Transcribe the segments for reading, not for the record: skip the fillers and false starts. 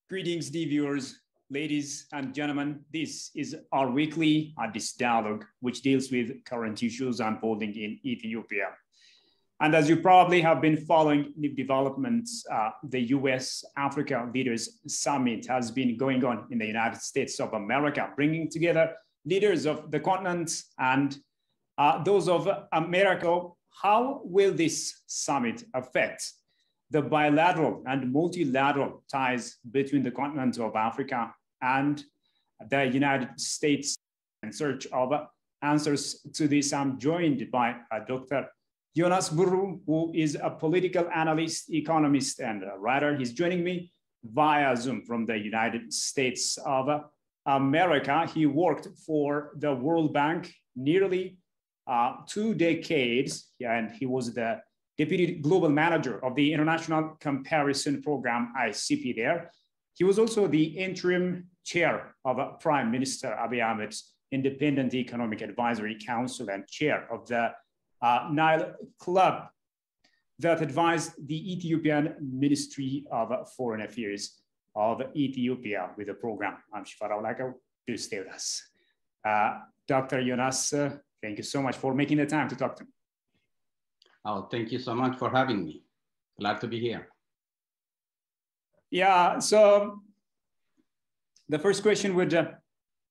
Greetings, dear viewers, ladies and gentlemen. This is our weekly Addis Dialogue, which deals with current issues unfolding in Ethiopia. And as you probably have been following new developments, the US-Africa Leaders Summit has been going on in the United States of America, bringing together leaders of the continent and those of America. How will this summit affect the bilateral and multilateral ties between the continent of Africa and the United States? In search of answers to this, I'm joined by Dr. Jonas Burru, who is a political analyst, economist, and a writer. He's joining me via Zoom from the United States of America. He worked for the World Bank nearly 2 decades, and he was the Deputy Global Manager of the International Comparison Program, ICP there. He was also the interim chair of Prime Minister Abiy Ahmed's Independent Economic Advisory Council and chair of the Nile Club that advised the Ethiopian Ministry of Foreign Affairs of Ethiopia with the program. I'm Shifara Olako. Do stay with us. Dr. Jonas, thank you so much for making the time to talk to me. Oh, thank you so much for having me. Glad to be here. Yeah, so the first question would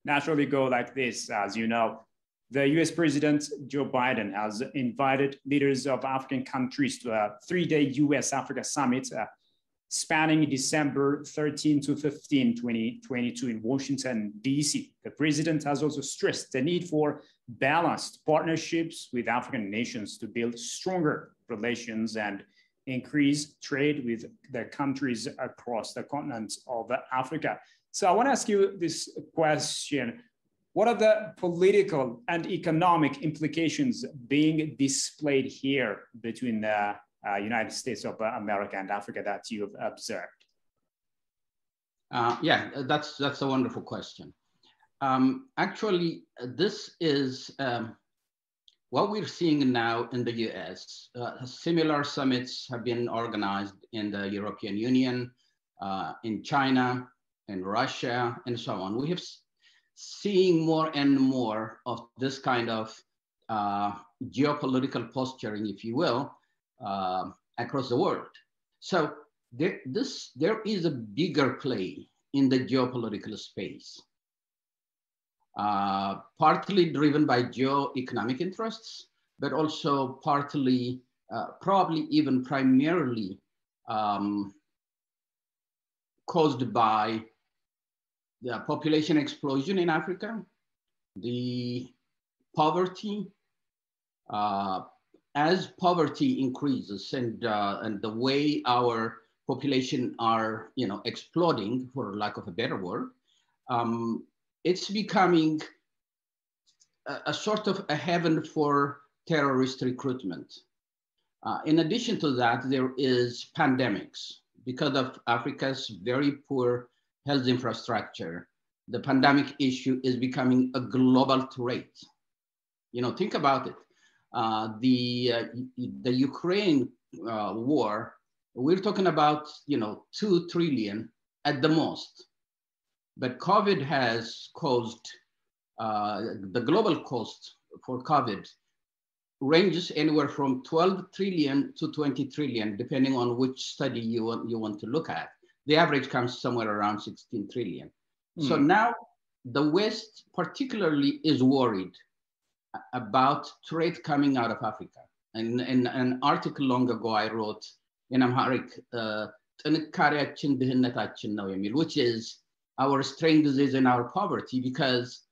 naturally go like this. As you know, the US President Joe Biden has invited leaders of African countries to a 3-day US-Africa summit spanning December 13 to 15, 2022 in Washington, D.C. The president has also stressed the need for balanced partnerships with African nations to build stronger relations and increase trade with the countries across the continent of Africa. So I want to ask you this question. What are the political and economic implications being displayed here between the United States of America and Africa that you've observed? Yeah, that's a wonderful question. Actually, this is what we're seeing now in the US. Similar summits have been organized in the European Union, in China, in Russia, and so on. We have seeing more and more of this kind of geopolitical posturing, if you will, across the world. So there is a bigger play in the geopolitical space, partly driven by geo-economic interests, but also partly, probably even primarily caused by the population explosion in Africa, the poverty. As poverty increases and the way our population are, exploding, for lack of a better word, it's becoming a sort of a heaven for terrorist recruitment. In addition to that, there is pandemics. Because of Africa's very poor health infrastructure, the pandemic issue is becoming a global threat. Think about it. The Ukraine war, we're talking about 2 trillion at the most, but COVID has caused the global cost for COVID ranges anywhere from 12 trillion to 20 trillion, depending on which study you want to look at. The average comes somewhere around 16 trillion. So now the West particularly is worried about trade coming out of Africa. And in an article long ago I wrote in Amharic, which is our strength is in our poverty, because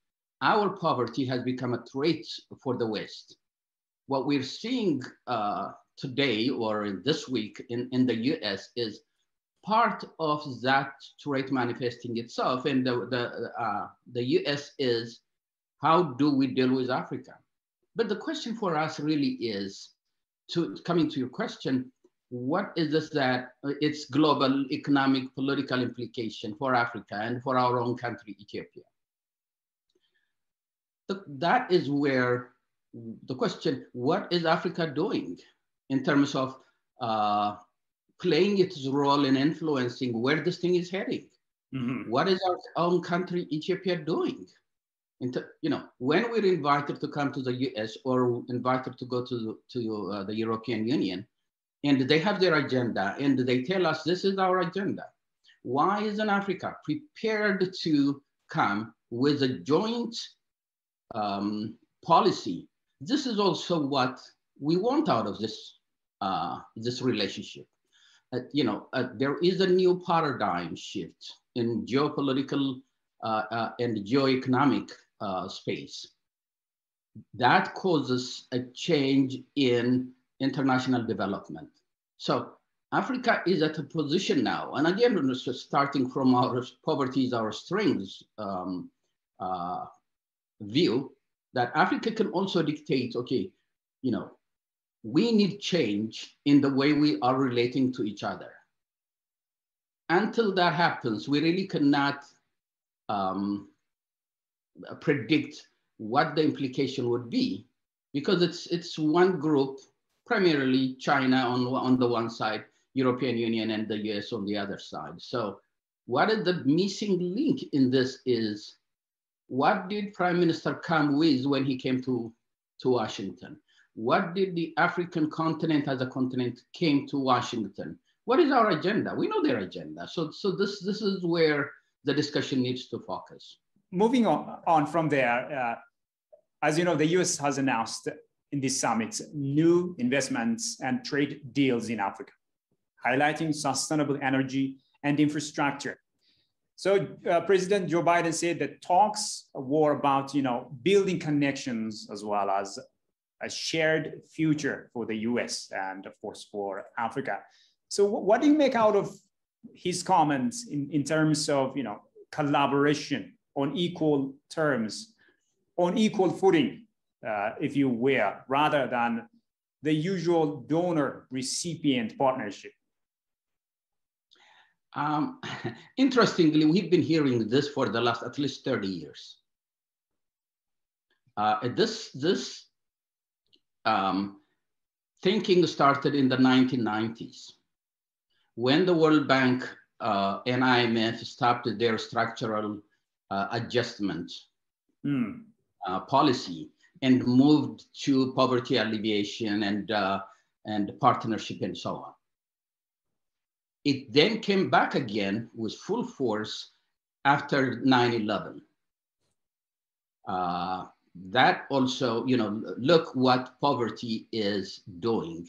our poverty has become a threat for the West. What we're seeing today or this week in the US is part of that threat manifesting itself. And the US is, how do we deal with Africa? But the question for us really is, coming to your question, what is this that its global economic, political implication for Africa and for our own country, Ethiopia? That is where the question, what is Africa doing in terms of playing its role in influencing where this thing is heading? Mm-hmm. What is our own country, Ethiopia, doing? When we're invited to come to the US or invited to go to the European Union, and they have their agenda and they tell us this is our agenda, why isn't Africa prepared to come with a joint policy? This is also what we want out of this relationship. There is a new paradigm shift in geopolitical and geoeconomic space that causes a change in international development. So Africa is at a position now, and again, starting from our poverty is our strengths view, that Africa can also dictate, okay, we need change in the way we are relating to each other. Until that happens, we really cannot predict what the implication would be, because it's one group, primarily China on the one side, European Union and the US on the other side. So what is the missing link in this is, what did Prime Minister come with when he came to Washington? What did the African continent as a continent came to Washington? What is our agenda? We know their agenda. So this is where the discussion needs to focus. Moving on from there, as you know, the US has announced in this summit new investments and trade deals in Africa, highlighting sustainable energy and infrastructure. So President Joe Biden said that talks were about, building connections as well as a shared future for the US and of course for Africa. So what do you make out of his comments in terms of, collaboration on equal terms, on equal footing, if you will, rather than the usual donor-recipient partnership? Interestingly, we've been hearing this for the last at least 30 years. This thinking started in the 1990s when the World Bank and IMF stopped their structural adjustment policy and moved to poverty alleviation and partnership and so on. It then came back again with full force after 9/11. That also, look what poverty is doing.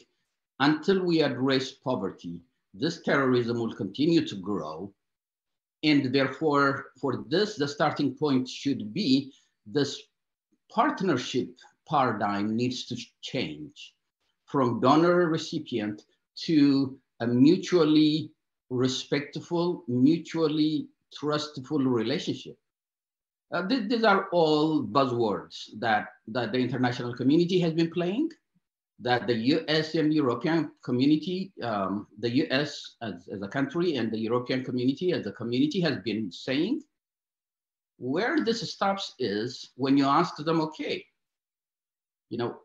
Until we address poverty, this terrorism will continue to grow. And therefore, for this, the starting point should be this partnership paradigm needs to change from donor recipient to a mutually respectful, mutually trustful relationship. These are all buzzwords that the international community has been playing, that the US and European community, the US as a country and the European community as a community has been saying. Where this stops is when you ask them, okay,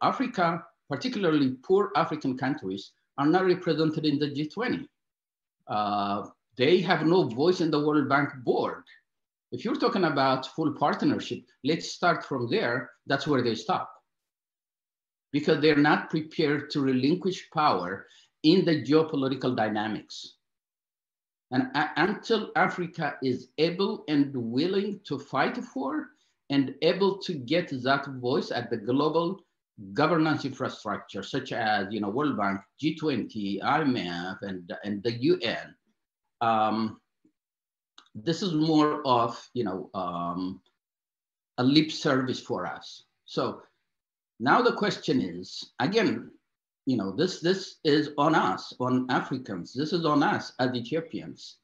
Africa, particularly poor African countries, are not represented in the G20. They have no voice in the World Bank board. If you're talking about full partnership, let's start from there. That's where they stop. Because they're not prepared to relinquish power in the geopolitical dynamics. And until Africa is able and willing to fight for and able to get that voice at the global governance infrastructure, such as World Bank, G20, IMF, and the UN, this is more of a lip service for us. So now the question is, again, this is on us, on Africans. This is on us as Ethiopians.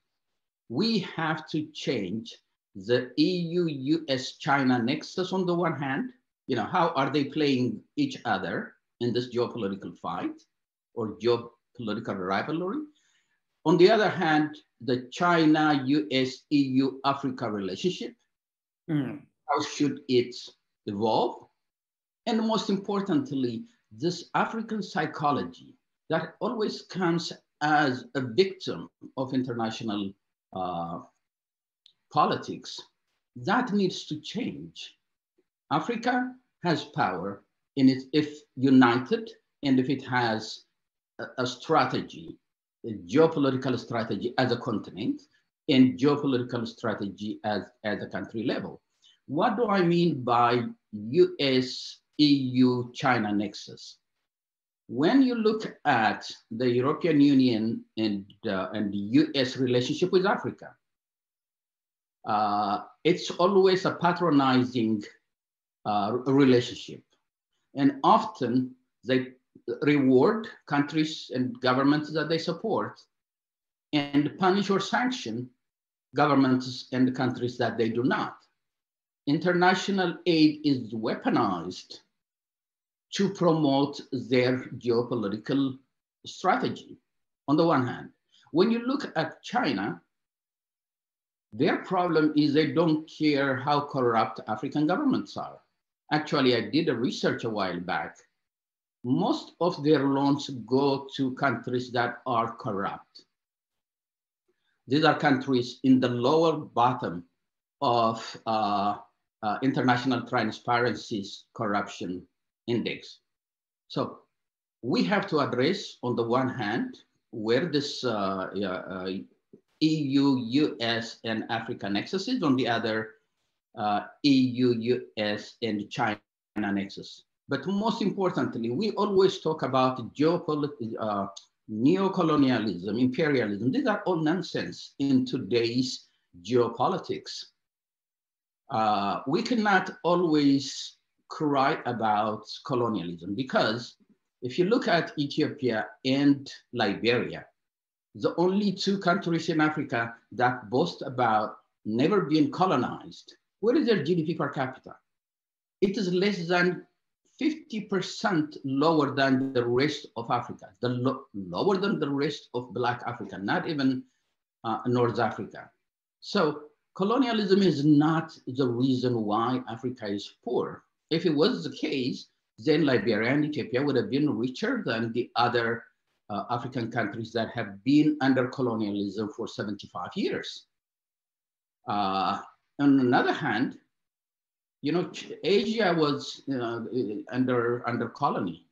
We have to change the EU-US-China nexus on the one hand. How are they playing each other in this geopolitical fight or geopolitical rivalry? On the other hand, the China, US, EU, Africa relationship, how should it evolve? And most importantly, this African psychology that always comes as a victim of international politics, that needs to change. Africa has power if united and if it has a strategy, a geopolitical strategy as a continent and geopolitical strategy at a country level. What do I mean by US, EU, China nexus? When you look at the European Union and the US relationship with Africa, it's always a patronizing relationship. And often they reward countries and governments that they support and punish or sanction governments and countries that they do not. International aid is weaponized to promote their geopolitical strategy, on the one hand. When you look at China, their problem is they don't care how corrupt African governments are. Actually, I did a research a while back. Most of their loans go to countries that are corrupt. These are countries in the lower bottom of International Transparency's corruption index. So we have to address, on the one hand, where this EU, US, and Africa nexus is, on the other, EU, US, and China nexus. But most importantly, we always talk about neocolonialism, imperialism. These are all nonsense in today's geopolitics. We cannot always cry about colonialism, because if you look at Ethiopia and Liberia, the only two countries in Africa that boast about never being colonized, what is their GDP per capita? It is less than 50% lower than the rest of Africa, lower than the rest of Black Africa, not even North Africa. So colonialism is not the reason why Africa is poor. If it was the case, then Liberia and Ethiopia would have been richer than the other African countries that have been under colonialism for 75 years. On another hand, you know, Asia was under colony.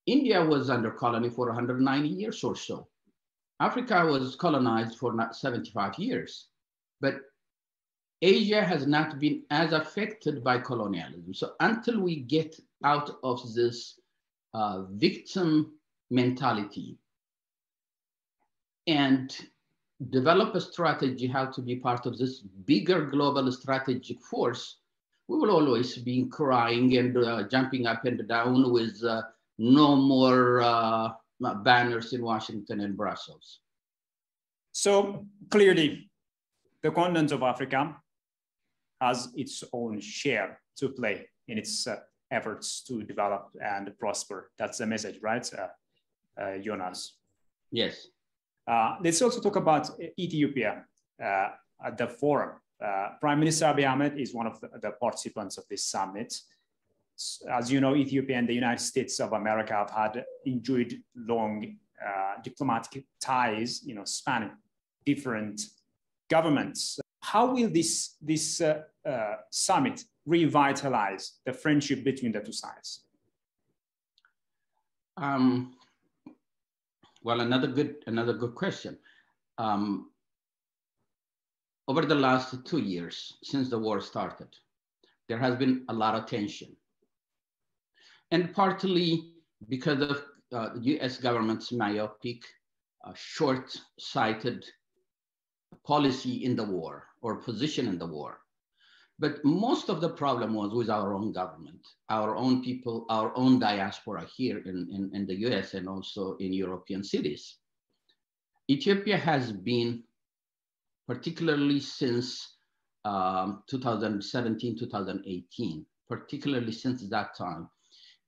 India was under colony for 190 years or so. Africa was colonized for 75 years. But Asia has not been as affected by colonialism. So until we get out of this victim mentality and develop a strategy how to be part of this bigger global strategic force, we will always be crying and jumping up and down with no more banners in Washington and Brussels. So clearly, the continent of Africa has its own share to play in its efforts to develop and prosper. That's the message, right, Jonas? Yes. Let's also talk about Ethiopia at the forum. Prime Minister Abiy Ahmed is one of the participants of this summit. As you know, Ethiopia and the United States of America have had enjoyed long diplomatic ties, you know, spanning different governments. How will this summit revitalize the friendship between the two sides? Well, another good question. Over the last 2 years, since the war started, there has been a lot of tension. And partly because of US government's myopic, short-sighted policy in the war or position in the war. But most of the problem was with our own government, our own people, our own diaspora here in the US and also in European cities. Ethiopia has been, particularly since 2017, 2018, particularly since that time,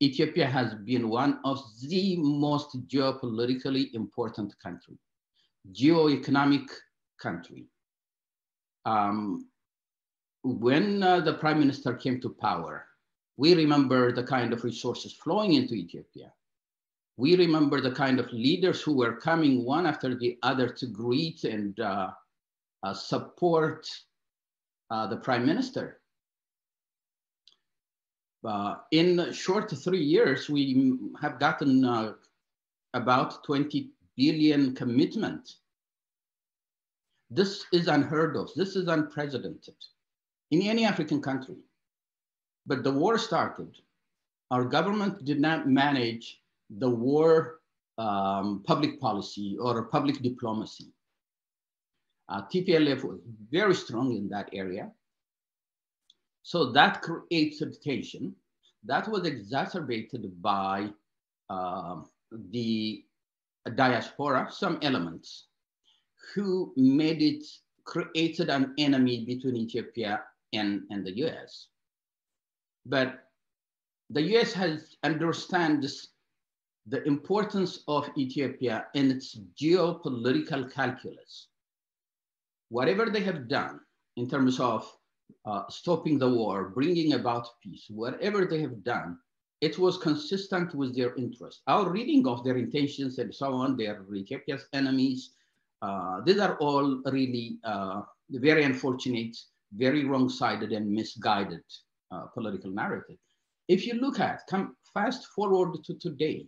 Ethiopia has been one of the most geopolitically important country, geoeconomic country. When the prime minister came to power, we remember the kind of resources flowing into Ethiopia. We remember the kind of leaders who were coming one after the other to greet and support the prime minister. In short 3 years, we have gotten about 20 billion commitment. This is unheard of. This is unprecedented in any African country. But the war started. Our government did not manage the war public policy or public diplomacy. TPLF was very strong in that area. So that created tension. That was exacerbated by the diaspora, some elements who created an enemy between Ethiopia and the US. But the US has understands the importance of Ethiopia in its geopolitical calculus. Whatever they have done in terms of stopping the war, bringing about peace, whatever they have done, it was consistent with their interest. Our reading of their intentions and so on, they are Ethiopia's enemies. These are all really very unfortunate, very wrong-sided and misguided political narrative. If you look at, come fast forward to today,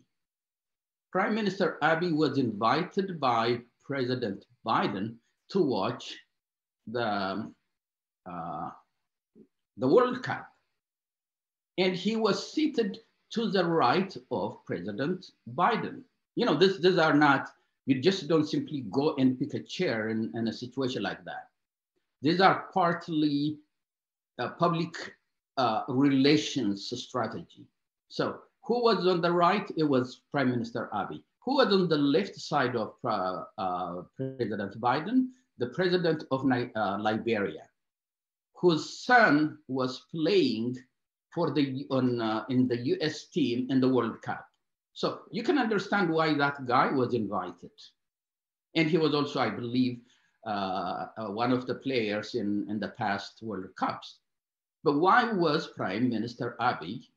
Prime Minister Abiy was invited by President Biden to watch the World Cup. And he was seated to the right of President Biden. You know, these are not, you just don't simply go and pick a chair in a situation like that. These are partly public relations strategy. So who was on the right? It was Prime Minister Abiy. Who was on the left side of President Biden? The president of Liberia, whose son was playing for in the US team in the World Cup. So you can understand why that guy was invited. And he was also, I believe, one of the players in the past World Cups. But why was Prime Minister Abiy,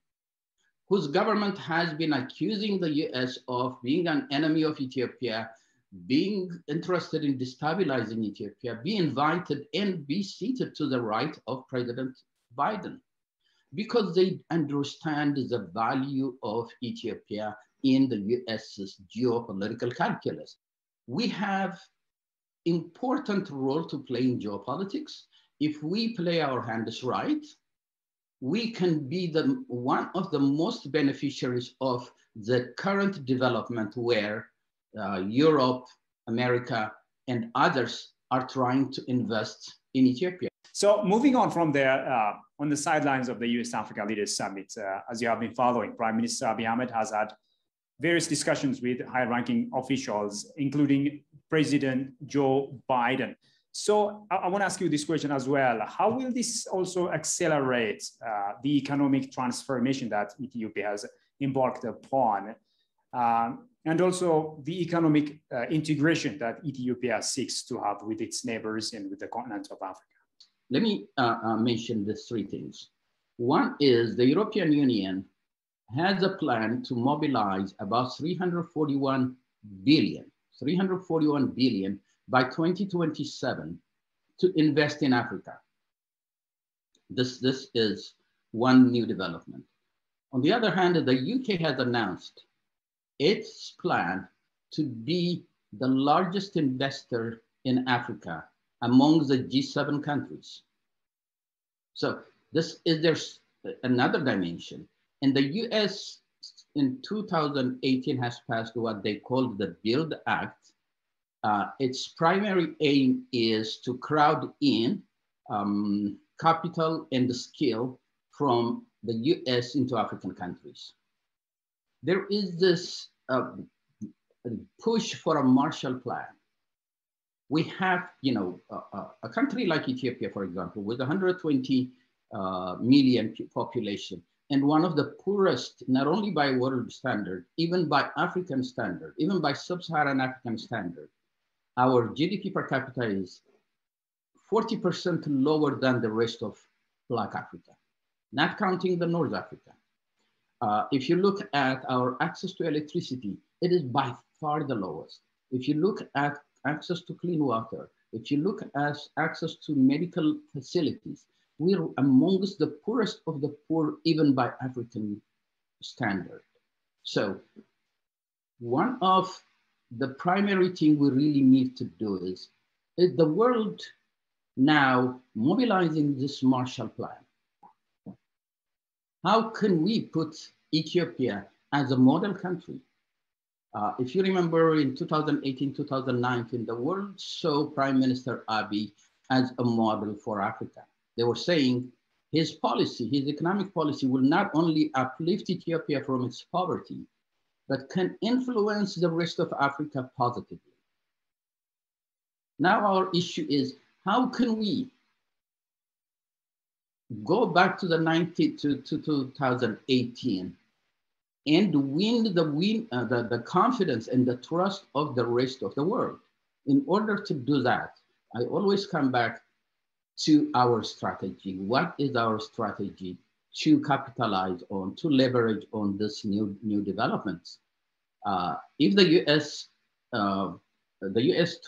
whose government has been accusing the US of being an enemy of Ethiopia, being interested in destabilizing Ethiopia, be invited and be seated to the right of President Biden? Because they understand the value of Ethiopia in the US's geopolitical calculus. We have important role to play in geopolitics. If we play our hands right, we can be one of the most beneficiaries of the current development where Europe, America, and others are trying to invest in Ethiopia. So moving on from there, on the sidelines of the US-Africa Leaders Summit, as you have been following, Prime Minister Abiy Ahmed has had various discussions with high-ranking officials, including President Joe Biden. So I want to ask you this question as well. How will this also accelerate the economic transformation that Ethiopia has embarked upon? And also the economic integration that Ethiopia seeks to have with its neighbors and with the continent of Africa? Let me mention these three things. One is the European Union has a plan to mobilize about 341 billion by 2027 to invest in Africa. This is one new development. On the other hand, the UK has announced its plan to be the largest investor in Africa among the G7 countries. So there's another dimension. And the US in 2018 has passed what they called the BUILD Act. Its primary aim is to crowd in capital and skill from the US into African countries. There is this push for a Marshall Plan. We have, a country like Ethiopia, for example, with 120 million population, and one of the poorest, not only by world standard, even by African standard, even by sub-Saharan African standard. Our GDP per capita is 40% lower than the rest of Black Africa, not counting the North Africa. If you look at our access to electricity, it is by far the lowest. If you look at access to clean water, If you look at access to medical facilities, we're amongst the poorest of the poor, even by African standard. So one of the primary thing we really need to do is the world now mobilizing this Marshall Plan. How can we put Ethiopia as a model country? If you remember in 2018, 2019, the world saw Prime Minister Abiy as a model for Africa. They were saying his policy, his economic policy will not only uplift Ethiopia from its poverty, but can influence the rest of Africa positively. Now our issue is, how can we go back to the 2018 and win the confidence and the trust of the rest of the world? In order to do that, I always come back to our strategy. What is our strategy to capitalize on, to leverage on this new developments? If the US 2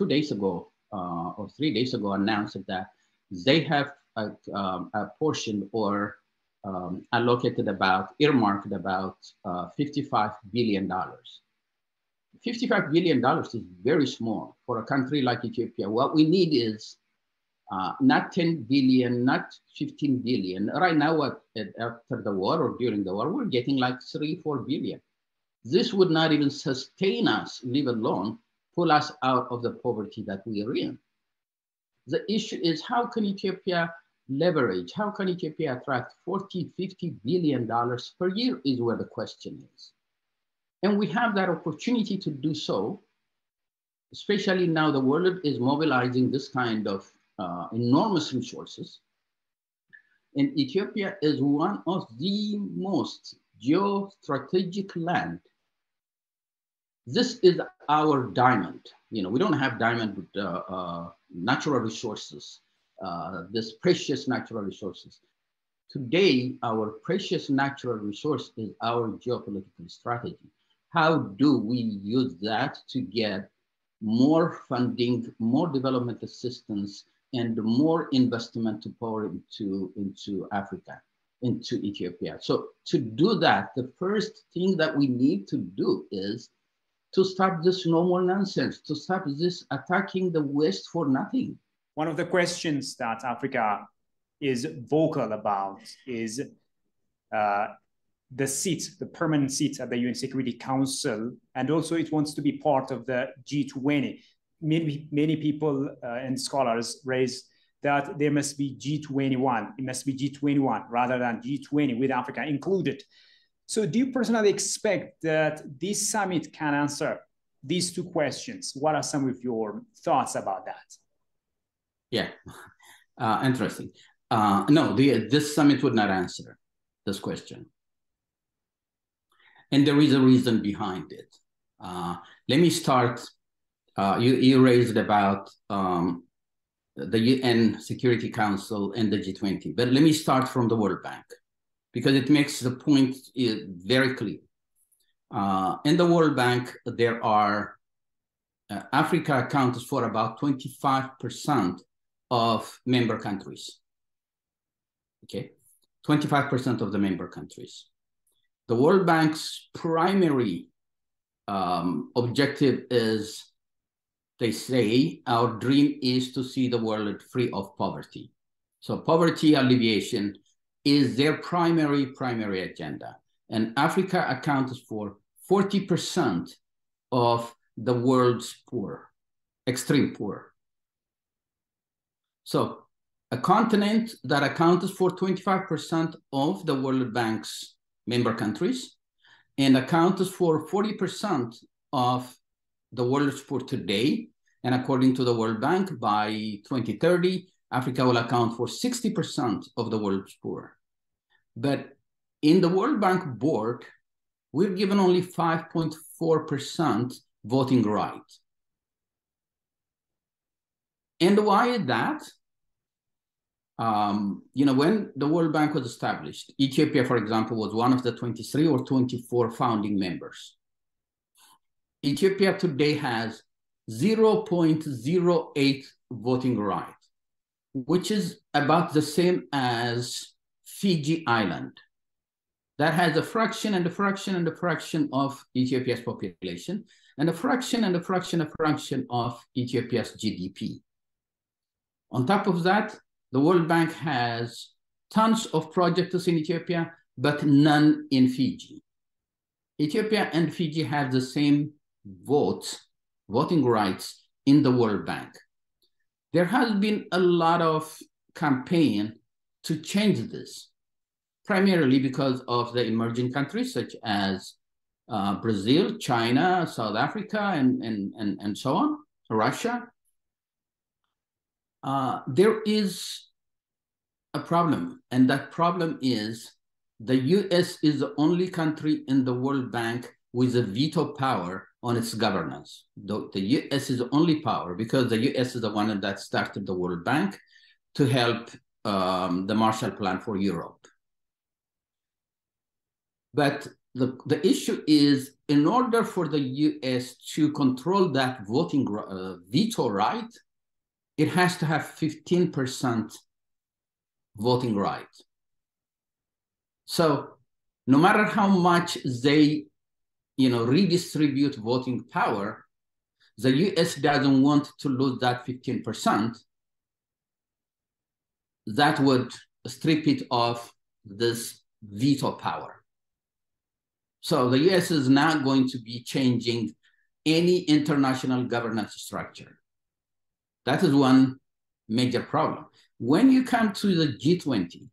days ago or 3 days ago announced that they have a portion or allocated earmarked about $55 billion. $55 billion is very small for a country like Ethiopia. What we need is not 10 billion, not 15 billion. Right now, after the war or during the war, we're getting like 3-4 billion. This would not even sustain us, leave alone pull us out of the poverty that we are in. The issue is, how can Ethiopia leverage, how can Ethiopia attract $40-50 billion per year is where the question is. And we have that opportunity to do so, especially now the world is mobilizing this kind of enormous resources. And Ethiopia is one of the most geostrategic land. This is our diamond. You know, we don't have diamond with natural resources, this precious natural resources. Today, our precious natural resource is our geopolitical strategy. How do we use that to get more funding, more development assistance, and more investment to pour into Africa, into Ethiopia? So to do that, the first thing that we need to do is to stop this normal nonsense, to stop this attacking the West for nothing. One of the questions that Africa is vocal about is the seat, the permanent seat at the UN Security Council, and also it wants to be part of the G20. Many people and scholars raise that there must be G21. It must be G21 rather than G20 with Africa included. So do you personally expect that this summit can answer these two questions? What are some of your thoughts about that? Yeah, interesting. No, this summit would not answer this question. And there is a reason behind it. Let me start. You raised about the UN Security Council and the G20, but let me start from the World Bank, because it makes the point very clear. In the World Bank, there are, Africa accounts for about 25% of member countries, okay? 25% of the member countries. The World Bank's primary objective is, they say, our dream is to see the world free of poverty. So poverty alleviation is their primary agenda. And Africa accounts for 40% of the world's poor, extreme poor. So a continent that accounts for 25% of the World Bank's member countries and accounts for 40% of the world's poor today. And according to the World Bank, by 2030, Africa will account for 60% of the world's poor. But in the World Bank board, we're given only 5.4% voting right. And why is that? You know, when the World Bank was established, Ethiopia, for example, was one of the 23 or 24 founding members. Ethiopia today has 0.08 voting right, which is about the same as Fiji Island. That has a fraction and a fraction and a fraction of Ethiopia's population, and a fraction and a fraction of Ethiopia's GDP. On top of that, the World Bank has tons of projects in Ethiopia, but none in Fiji. Ethiopia and Fiji have the same voting rights in the World Bank. There has been a lot of campaign to change this, primarily because of the emerging countries such as Brazil, China, South Africa, and so on, Russia. There is a problem, and that problem is the US is the only country in the World Bank with a veto power on its governance. The US is the only power because the US is the one that started the World Bank to help the Marshall Plan for Europe. But the issue is, in order for the US to control that voting veto right, it has to have 15% voting right. So no matter how much they redistribute voting power, the US doesn't want to lose that 15%. That would strip it of this veto power. So the US is not going to be changing any international governance structure. That is one major problem. When you come to the G20,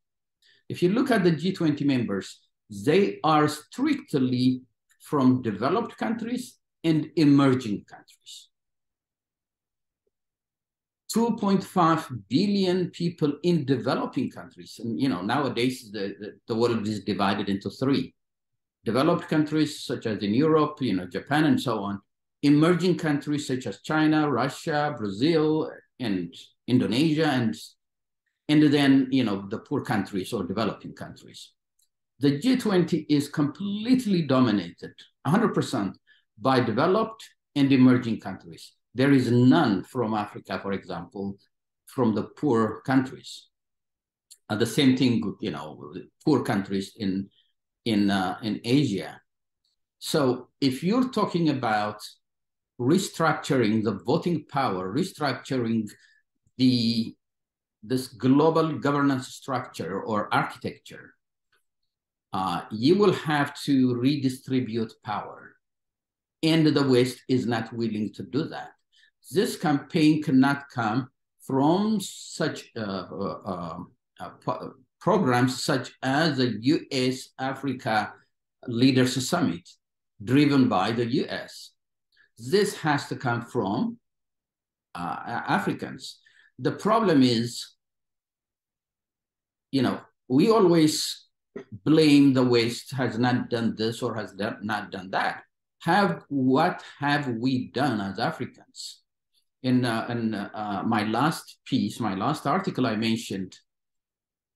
if you look at the G20 members, they are strictly from developed countries and emerging countries. 2.5 billion people in developing countries. And nowadays the world is divided into three. Developed countries such as in Europe, Japan and so on. Emerging countries such as China, Russia, Brazil, and Indonesia, and then the poor countries or developing countries. The G20 is completely dominated 100% by developed and emerging countries. There is none from Africa, for example, from the poor countries. The same thing, poor countries in Asia. So if you're talking about restructuring the voting power, restructuring this global governance structure or architecture, you will have to redistribute power. And the West is not willing to do that. This campaign cannot come from such programs such as the US-Africa Leaders Summit, driven by the US. This has to come from Africans. The problem is, we always blame the West has not done this or has not done that. What have we done as Africans? In my last piece, my last article, I mentioned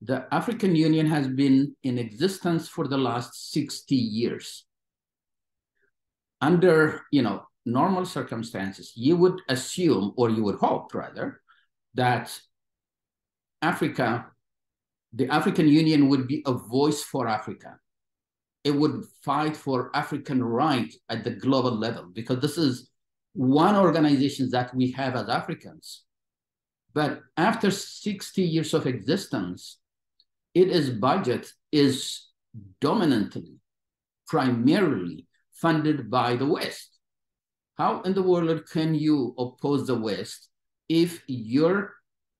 the African Union has been in existence for the last 60 years. Under normal circumstances, you would assume, or you would hope rather, that the African Union would be a voice for Africa. It would fight for African rights at the global level, because this is one organization that we have as Africans. But after 60 years of existence, its budget is dominantly, primarily funded by the West. How in the world can you oppose the West if your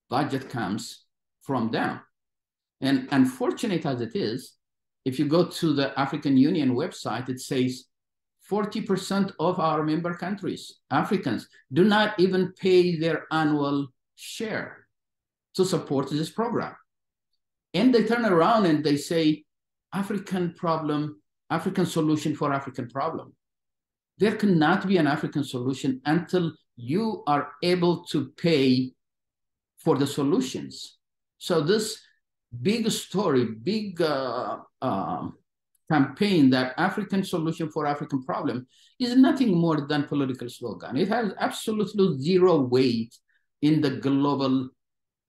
budget comes from them? And unfortunate as it is, if you go to the African Union website, it says 40% of our member countries, Africans, do not even pay their annual share to support this program. And they turn around and they say, African problem, African solution for African problem. There cannot be an African solution until you are able to pay for the solutions. So this big story, big campaign that African solution for African problem is nothing more than political slogan. It has absolutely zero weight in the global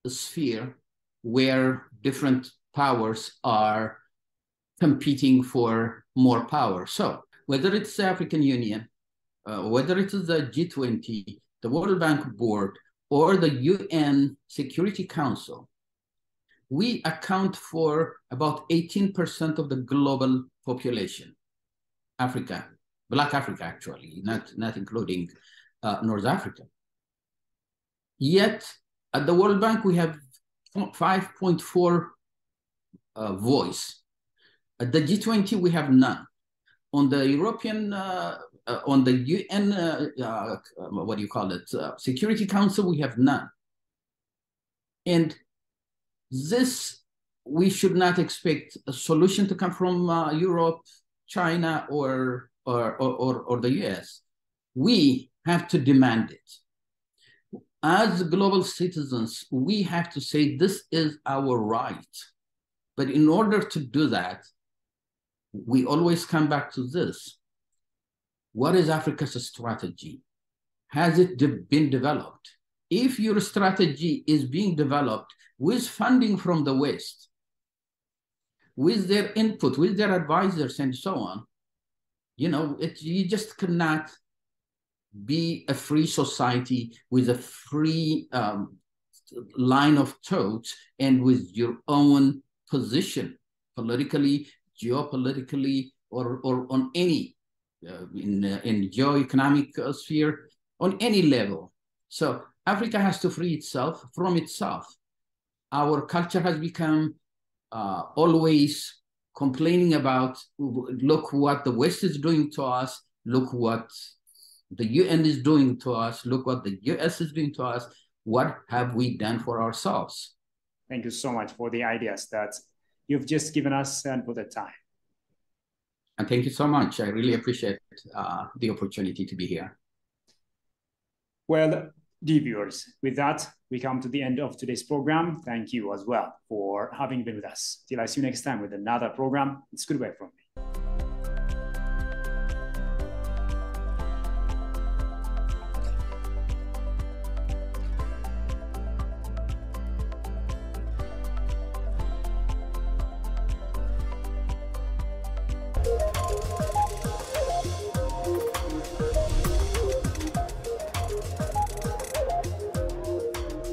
sphere where different powers are competing for more power. So whether it's the African Union, whether it is the G20, the World Bank Board, or the UN Security Council, we account for about 18% of the global population. Africa, Black Africa actually, not including North Africa. Yet at the World Bank, we have 5.4 voice. At the G20, we have none. On the European, on the UN, what do you call it, Security Council, we have none. And this, we should not expect a solution to come from Europe, China, or the US. We have to demand it. As global citizens, we have to say this is our right. But in order to do that, we always come back to this. What is Africa's strategy? Has it been developed? If your strategy is being developed with funding from the West, with their input, with their advisors and so on, you know, you just cannot be a free society with a free line of thought and with your own position politically, geopolitically, or on any, in geo-economic sphere, on any level. So Africa has to free itself from itself. Our culture has become always complaining about, look what the West is doing to us, look what the UN is doing to us, look what the US is doing to us. What have we done for ourselves? Thank you so much for the ideas that you've just given us and for the time. And thank you so much. I really appreciate the opportunity to be here. Well, dear viewers, with that, we come to the end of today's program. Thank you as well for having been with us. Till I see you next time with another program. It's goodbye from me.